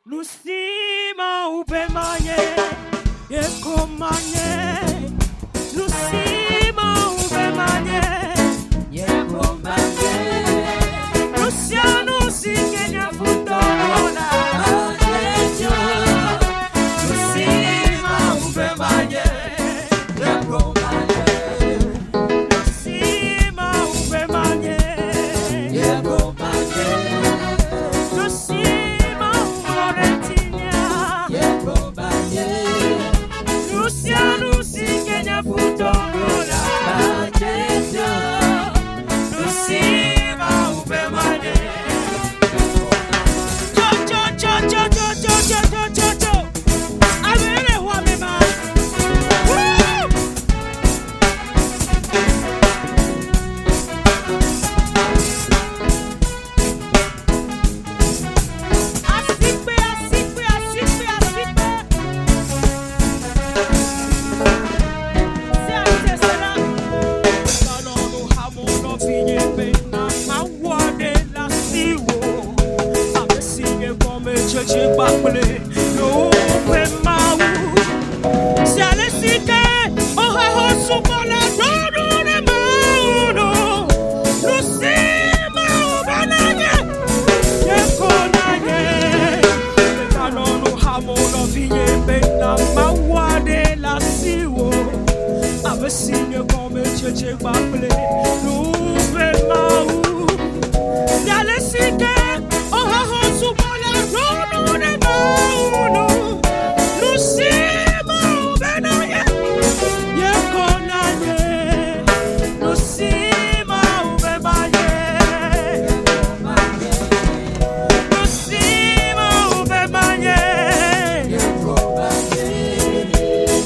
Lusima ubemanye, yekomanye. Lusima ubemanye, yekomanye. Luciano singenya futona, Lusima ubemanye, yekomanye. Lusima ubemanye, yekomanye. Lusima Florentinia, yekomanye. Luciano singenya futona, Lusima ubemanye.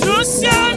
Luciano